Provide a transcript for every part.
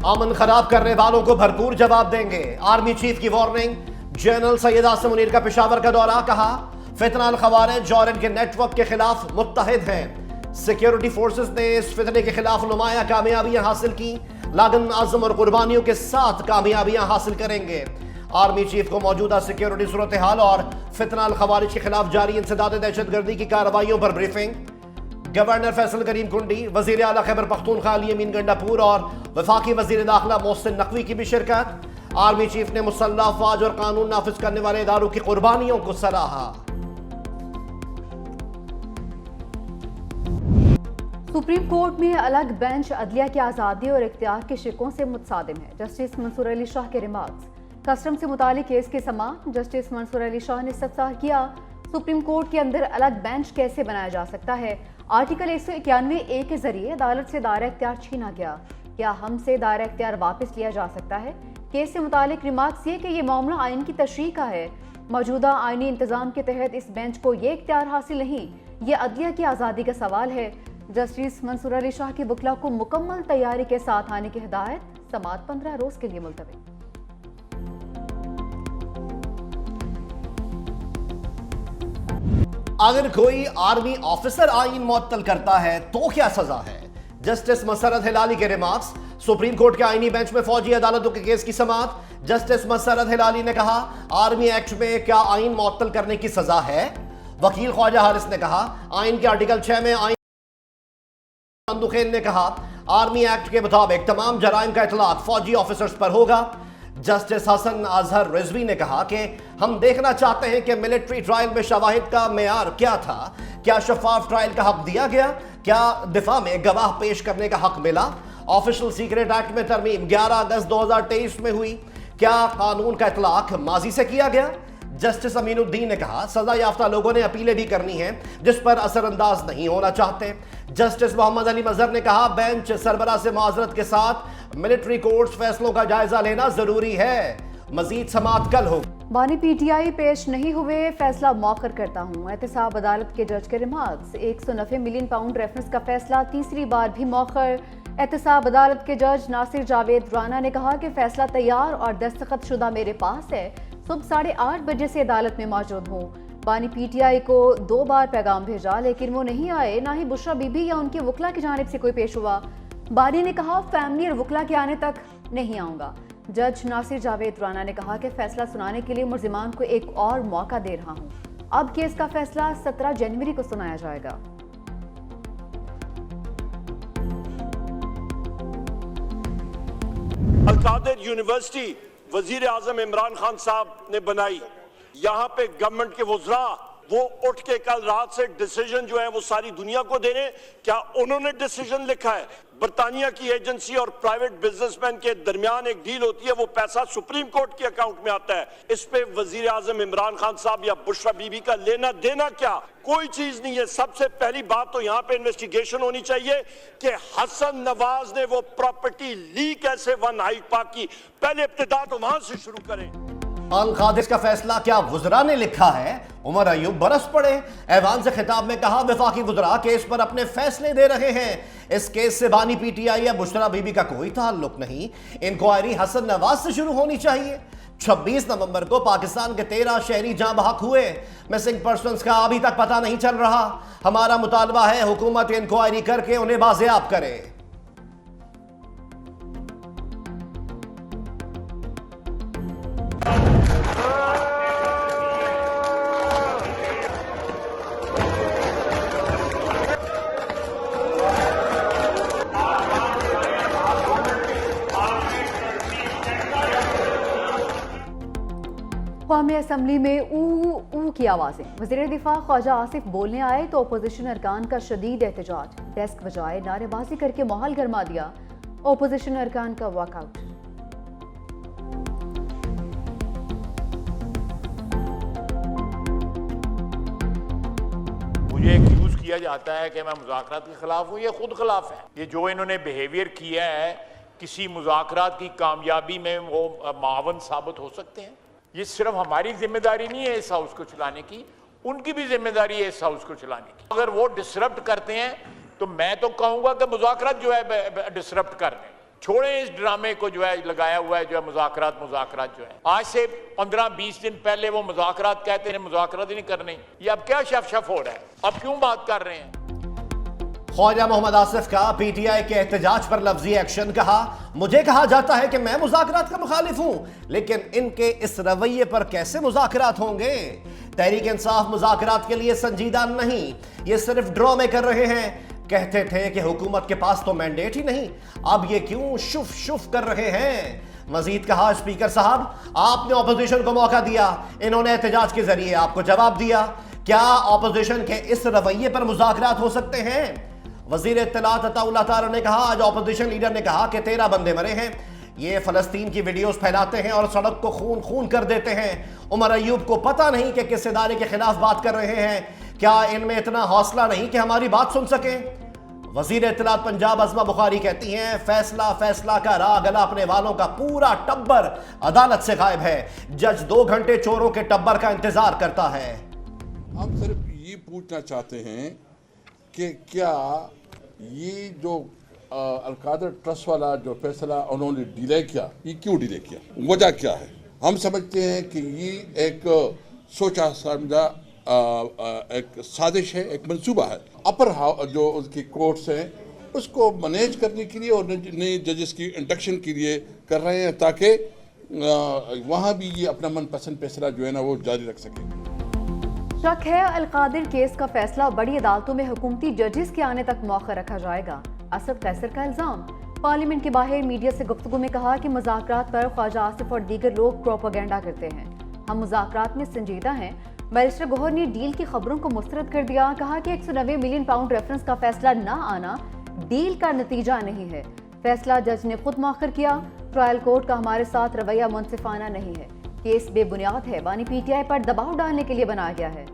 अमन खराब करने वालों को भरपूर जवाब देंगे, आर्मी चीफ की वार्निंग। जनरल सैयद आसिम मुनीर का पेशावर का दौरा, कहा फितना अल खवारिज और इनके नेटवर्क के खिलाफ मुत्तहिद हैं। सिक्योरिटी फोर्सेस ने इस फितने के खिलाफ नुमाया कामयाबियां हासिल की, लगन अज़म और कुर्बानियों के साथ कामयाबियां हासिल करेंगे। आर्मी चीफ को मौजूदा सिक्योरिटी सूरत हाल और फितना अल खवारिज के खिलाफ जारी इंसदाद दहशतगर्दी की कार्रवाइयों पर ब्रीफिंग। गवर्नर फैसल करीम कुंडी, वजीर आला खैबर पख्तूनख्वा अली अमीन गंडापुर और वफाकी वजीर दाखिला मोहसिन नकवी की भी शिरकत। आर्मी चीफ ने मुसल्लह अफवाज और कानून नाफिज करने वाले इदारों की कुर्बानियों को सराहा। सुप्रीम कोर्ट में अलग बेंच अदलिया की आज़ादी और इख्तियार के शिकों से मुतसादिम है। जस्टिस मंसूर अली शाह के रिमार्क्स। कस्टम से मुतालिक केस के समाअत जस्टिस मंसूर अली शाह ने इस्तफसार किया, सुप्रीम कोर्ट के अंदर अलग बेंच कैसे बनाया जा सकता है। आर्टिकल 191A के जरिए अदालत से दायरा इख्तियार छीना गया, क्या हमसे दायरा इख्तियार वापस लिया जा सकता है। केस से मुतालिक रिमार्क्स ये कि यह मामला आइन की तशरीह का है। मौजूदा आइनी इंतजाम के तहत इस बेंच को ये इख्तियार हासिल नहीं, ये अदलिया की आज़ादी का सवाल है। जस्टिस मंसूर अली शाह की वकला को मुकम्मल तैयारी के साथ आने की हिदायत, समाअत 15 रोज के लिए मुलतवी। अगर कोई आर्मी ऑफिसर आइन मुअत्तल करता है तो क्या सजा है। जस्टिस मसरत हिलाली के रिमार्क्स। सुप्रीम कोर्ट के आईनी बेंच में फौजी अदालतों के केस की समाअत। जस्टिस मसरत हिलाली ने कहा, आर्मी एक्ट में क्या आइन मुअत्तल करने की सजा है। वकील ख्वाजा हारिस ने कहा, आइन के आर्टिकल 6 में आइन। ने कहा, आर्मी एक्ट के मुताबिक तमाम जराइम का इतलाक फौजी ऑफिसर्स पर होगा। जस्टिस हसन अजहर रिजवी ने कहा कि हम देखना चाहते हैं कि मिलिट्री ट्रायल में शवाहिद का मेयार क्या था, क्या शफाफ ट्रायल का हक दिया गया, क्या दिफा में गवाह पेश करने का हक मिला। ऑफिशियल सीक्रेट एक्ट में तरमीम 11 अगस्त 2023 में हुई, क्या कानून का इतलाक माजी से किया गया। जस्टिस अमीनुद्दीन ने कहा, सजा याफ्ता लोगों ने अपीलें भी करनी हैं जिस पर असरअंदाज नहीं होना चाहते। जस्टिस मोहम्मद अली मजहर ने कहा, बेंच सरबरा से माजरत के साथ मिलिट्री कोर्ट्स फैसलों का जायजा लेना जरूरी है। मजीद समाअत कल हो। बानी पीटीआई पेश नहीं हुए, फैसला मौखर करता हूँ। एहतसाब अदालत के जज के रिमार्क्स। 190 मिलियन पाउंड रेफरेंस का फैसला तीसरी बार भी मौखर। एहतसाब अदालत के जज नासिर जावेद राना ने कहा कि फैसला तैयार और दस्तखत शुदा मेरे पास है, सुबह 8:30 बजे से अदालत में मौजूद हूँ। बानी पीटीआई को 2 बार पैगाम भेजा लेकिन वो नहीं आए, ना ही बुशरा बीबी या उनके वकला की जानिब से कोई पेश हुआ। बानी ने कहा, फैमिली और वकला के आने तक नहीं आऊँगा। जज नासिर जावेद राना ने कहा कि फैसला सुनाने के लिए मुल्जिमान को एक और मौका दे रहा हूँ। अब केस का फैसला 17 जनवरी को सुनाया जाएगा। अल-कादिर यूनिवर्सिटी वजीर आजम इमरान खान साहब ने बनाई। यहाँ पे गवर्नमेंट के वज़रा वो उठ के कल रात से डिसीजन जो है वो सारी दुनिया को दे रहे हैं। क्या उन्होंने डिसीजन लिखा है? बरतानिया की एजेंसी और प्राइवेट बिजनेसमैन के दरमियान एक डील होती है, वो पैसा सुप्रीम कोर्ट के अकाउंट में आता है। इस पे वजीर आजम इमरान खान साहब या बुशरा बीबी का लेना देना क्या? कोई चीज नहीं है। सबसे पहली बात तो यहाँ पे इन्वेस्टिगेशन होनी चाहिए कि हसन नवाज ने वो प्रॉपर्टी ली कैसे वन हाइट पार्क की। पहले इब्तिदा तो वहां से शुरू करें। अल-कादिर का फैसला क्या वुज़रा ने लिखा है? उमर अयूब बरस पड़े। ऐवान से खिताब में कहा, वफाकी वुज़रा केस पर अपने फैसले दे रहे हैं। इस केस से बानी पीटीआई या बुशरा बीबी का कोई ताल्लुक नहीं। इंक्वायरी हसन नवाज से शुरू होनी चाहिए। 26 नवंबर को पाकिस्तान के 13 शहरी जाँ बहक हुए। मिसिंग पर्सन्स का अभी तक पता नहीं चल रहा। हमारा मुतालबा है हुकूमत इंक्वायरी करके उन्हें बाजियाब करे। कौमी असम्बली में ऊ की आवाज़ें। वज़ीर दिफा ख्वाजा आसिफ बोलने आए तो अपोजिशन अरकान का शदीद एहतजाज। डेस्क बजाए नारेबाजी करके माहौल गरमा दिया। अपोजिशन अरकान का वॉकआउट। मुझे एक्यूज किया जाता है कि मैं मुज़ाकरात के खिलाफ हूँ। ये खुद खिलाफ है। ये जो इन्होंने बिहेवियर किया है, किसी मुज़ाकरात की कामयाबी में वो मावन साबित हो सकते हैं। ये सिर्फ हमारी जिम्मेदारी नहीं है इस हाउस को चलाने की, उनकी भी जिम्मेदारी है इस हाउस को चलाने की। अगर वो डिसरप्ट करते हैं तो मैं तो कहूंगा कि मुज़ाकरात जो है डिसरप्ट कर रहे हैं। छोड़ें इस ड्रामे को जो है लगाया हुआ है, जो है मुज़ाकरात जो है। आज से 15-20 दिन पहले वो मुज़ाकरात कहते हैं, मुज़ाकरात ही नहीं करने। ये अब क्या शफ हो रहा है? अब क्यों बात कर रहे हैं? ख्वाजा मोहम्मद आसिफ का पीटीआई के एहतजाज पर लफ्जी एक्शन। कहा, मुझे कहा जाता है कि मैं मुज़ाकरात का मुखालिफ हूं, लेकिन इनके इस रवैये पर कैसे मुज़ाकरात होंगे? तहरीक इंसाफ मुज़ाकरात के लिए संजीदा नहीं, ये सिर्फ ड्रामे कर रहे हैं। कहते थे कि हुकूमत के पास तो मैंडेट ही नहीं, अब ये क्यों शुफ शुफ कर रहे हैं? मजीद कहा, स्पीकर साहब, आपने ऑपोजिशन को मौका दिया, इन्होंने एहतजाज के जरिए आपको जवाब दिया। क्या ऑपोजिशन के इस रवैये पर मुज़ाकरात हो सकते हैं? वजीर इत्तलात अताउल्लाह तारा ने कहा, आज ऑपोजिशन लीडर ने कहा कि 13 बंदे मरे हैं, ये फलस्तीन की वीडियोस फैलाते हैं और सड़क को खून खून कर देते हैं। उमर अयूब को पता नहीं कि किस इदारे के खिलाफ बात कर रहे हैं। क्या इनमें इतना हौसला नहीं कि हमारी बात सुन सकें? वजीर इत्तलात पंजाब अज़मा बुखारी कहती हैं, फैसला फैसला का राग अलापने वालों का पूरा टब्बर अदालत से गायब है। जज 2 घंटे चोरों के टब्बर का इंतजार करता है। हम सिर्फ ये पूछना चाहते हैं कि क्या ये जो अलकादर ट्रस्ट वाला जो फैसला उन्होंने डिले किया, ये क्यों डिले किया, वजह क्या है? हम समझते हैं कि ये एक सोचा समझा एक साजिश है, एक मंसूबा है। अपर जो उनकी कोर्ट्स हैं उसको मैनेज करने के लिए और नए जजेस की इंडक्शन के लिए कर रहे हैं, ताकि वहाँ भी ये अपना मनपसंद फैसला जो है ना वो जारी रख सके। शक है अलकादिर केस का फैसला बड़ी अदालतों में हुकूमती जजेस के आने तक मौका रखा जाएगा। असद कैसर का इल्जाम। पार्लियामेंट के बाहर मीडिया से गुफ्तगू में कहा कि मुज़ाकरात पर ख्वाजा आसिफ और दीगर लोग प्रोपेगेंडा करते हैं, हम मुज़ाकरात में संजीदा हैं। बैरिस्टर गौहर ने डील की खबरों को मुस्तरद कर दिया। कहा कि 190 मिलियन पाउंड रेफरेंस का फैसला न आना डील का नतीजा नहीं है, फैसला जज ने खुद मौखर किया। ट्रायल कोर्ट का हमारे साथ रवैया मुनसिफाना नहीं है, केस बेबुनियाद है, बानी पीटीआई पर दबाव डालने के लिए बनाया गया है।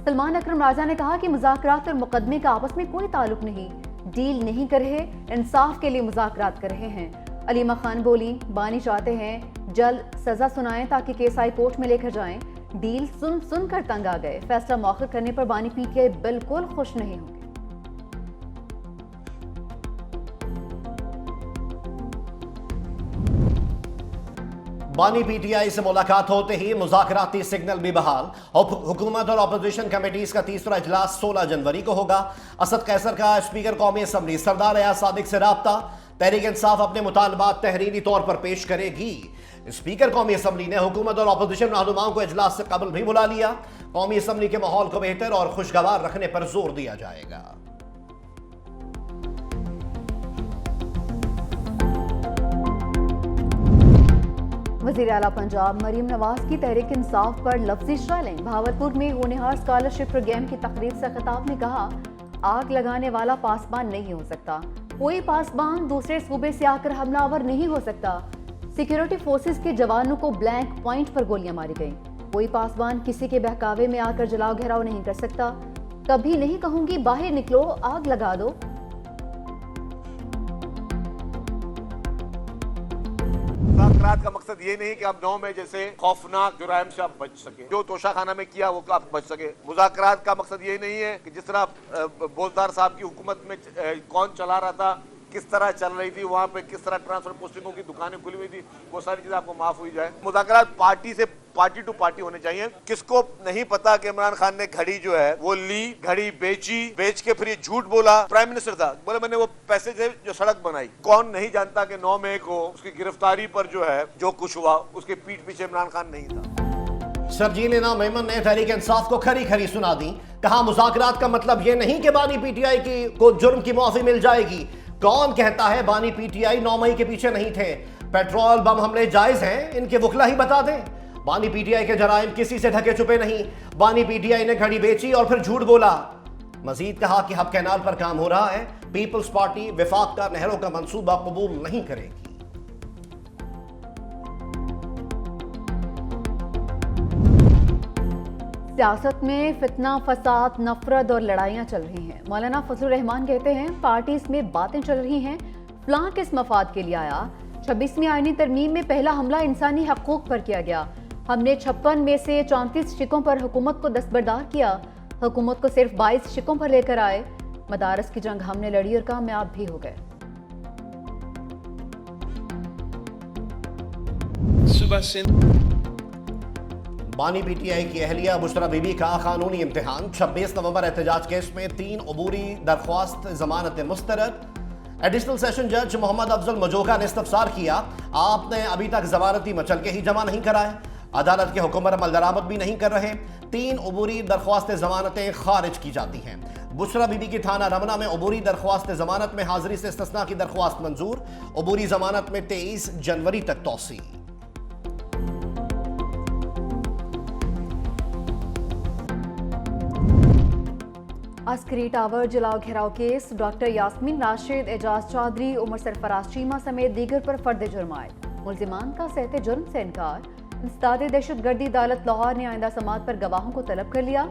सलमान अकरम राजा ने कहा कि मुज़ाकरात और मुकदमे का आपस में कोई ताल्लुक नहीं, डील नहीं कर रहे, इंसाफ के लिए मुज़ाकरात कर रहे हैं। अलीमा खान बोली, बानी चाहते हैं जल्द सजा सुनाएं ताकि केस हाई कोर्ट में लेकर जाएं। डील सुन सुन कर तंग आ गए, फैसला मौखर करने पर बानी पीटीआई बिल्कुल खुश नहीं होंगे। बानी पीटीआई से मुलाकात होते ही मुज़ाकराती सिग्नल भी बहाल। हुकूमत और अपोजिशन कमेटीज का तीसरा इजलास 16 जनवरी को होगा। असद कैसर का स्पीकर कौमी असम्बली सरदार अयाज सादिक से राब्ता। तहरीक इंसाफ अपने मुतालबात तहरीरी तौर पर पेश करेगी। स्पीकर कौमी असम्बली ने हुकूमत और अपोजिशन रहनुमाओं को इजलास से कबल भी बुला लिया। कौमी असम्बली के माहौल को बेहतर और खुशगवार रखने पर जोर दिया जाएगा। वज़ीर आला पंजाब मरीम नवाज की तहरीक इंसाफ पर लफ्जी शैलिंग। भावलपुर में होनहार स्कॉलरशिप प्रोग्राम की तकरीब से खिताब में कहा, आग लगाने वाला पासबान नहीं हो सकता, कोई पासबान दूसरे सूबे से आकर हमलावर नहीं हो सकता। सिक्योरिटी फोर्सेस के जवानों को ब्लैंक पॉइंट पर गोलियां मारी गईं। कोई पासबान किसी के बहकावे में आकर जलाओ घेराव नहीं कर सकता। कभी नहीं कहूंगी बाहर निकलो आग लगा दो। मुज़ाकरात का मकसद ये नहीं कि आप 9 में जैसे खौफनाक जुराइम से आप बच सके, जो तोशाखाना में किया वो आप बच सके। मुज़ाकरात का मकसद ये नहीं है कि जिस तरह बोलदार साहब की हुकूमत में कौन चला रहा था, किस तरह चल रही थी, वहाँ पे किस तरह ट्रांसफर पोस्टिंगों की दुकानें खुली हुई थी, वो सारी चीजें आपको माफ हुई जाए। मुज़ाकरात पार्टी से पार्टी टू पार्टी होने चाहिए। किसको नहीं पता कि इमरान खान ने घड़ी जो है वो ली, घड़ी बेच के फिर ये झूठ बोला। प्राइम मिनिस्टर था, बोले मैंने वो पैसे से जो सड़क बनाई। कौन नहीं जानता कि 9 मई को उसकी गिरफ्तारी पर जो है जो कुछ हुआ उसके पीठ पीछे इमरान खान नहीं था। शर्जील इनाम मेमन ने तहरीक इंसाफ को खरी खरी सुना दी। कहा, मुज़ाकरात का मतलब ये नहीं कि बानी पीटीआई को जुर्म की मुआफी मिल जाएगी। कौन कहता है बानी पीटीआई 9 मई के पीछे नहीं थे? पेट्रोल बम हमले जायज हैं, इनके वकला ही बता दें। बानी पीटीआई के जराइम किसी से ढके छुपे नहीं। बानी पीटीआई ने घड़ी बेची और फिर झूठ बोला। मजीद कहा कि हब कैनाल पर काम हो रहा है, पीपल्स पार्टी विफाक का नहरों का मंसूबा कबूल नहीं करेगी। सियासत में फितना, फसाद, नफरत और लड़ाइयाँ चल रही हैं। मौलाना फजलुर रहमान कहते हैं, पार्टी में बातें चल रही हैं, फलां किस मफाद के लिए आया। 26वीं आईनी तरमीम में पहला हमला इंसानी हकूक पर किया गया। हमने 56 में से 34 शिकों पर हुकूमत को दस्तबरदार किया। हुकूमत को सिर्फ 22 शिकों पर लेकर आए। मदारस की जंग हमने लड़ी और कामयाब भी हो गए। सूबा सिंध। बानी पीटीआई की अहलिया बुशरा बीबी का कानूनी इम्तिहान। 26 नवंबर एहतजाज केस में 3 अबूरी दरख्वास्त जमानत मुस्तरद। एडिशनल सेशन जज मोहम्मद अफजल मजोका ने इस्तफसार किया, आपने अभी तक जमानती मचल के ही जमा नहीं कराए, अदालत के हुक्म पर अमल दरामद भी नहीं कर रहे। 3 अबूरी दरख्वास्त जमानतें खारिज की जाती हैं। बुशरा बीबी की थाना रमना में अबूरी दरख्वास्त जमानत में हाजिरी से इस्तिस्ना की दरख्वास्त मंजूर। अबूरी जमानत में 23 जनवरी तक तौसी। अस्करी टावर जलाओ घेराव केस। डॉक्टर यास्मीन राशिद, एजाज चौधरी, उमर सरफराज चीमा समेत दीगर पर फर्द जुर्म आयद। मुल्जिमान का सहते जुर्म से इनकार। इंसदाद दहशतगर्दी अदालत लाहौर ने आइंदा समात पर गवाहों को तलब कर लिया।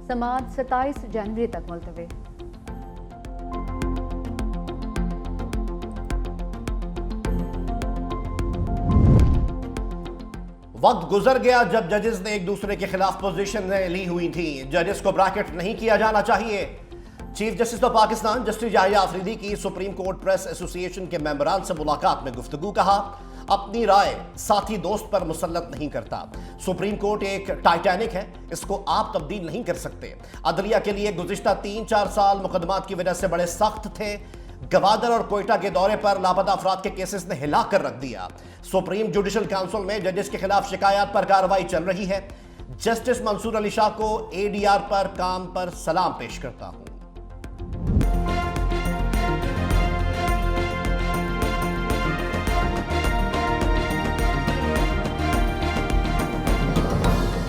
समात 27 जनवरी तक मुलतवी। वक्त गुजर गया जब जजेस ने एक दूसरे के खिलाफ पोजीशन ली हुई थी। जजेस को ब्रैकेट नहीं किया जाना चाहिए। Chief justice of Pakistan justice Yahya Afridi की सुप्रीम कोर्ट प्रेस एसोसिएशन के मेंबरान से मुलाकात में गुफ्तगू। कहा, अपनी राय साथी दोस्त पर मुसल्लत नहीं करता। सुप्रीम कोर्ट एक टाइटैनिक है, इसको आप तब्दील नहीं कर सकते। अदलिया के लिए गुज़िश्ता 3-4 साल मुकदमात की वजह से बड़े सख्त थे। गवादर और कोयटा के दौरे पर लापता अफराद के केसेस ने हिला कर रख दिया। सुप्रीम जुडिशल काउंसिल में जजेस के खिलाफ शिकायत पर कार्रवाई चल रही है। जस्टिस मंसूर अली शाह को एडीआर पर काम पर सलाम पेश करता हूं।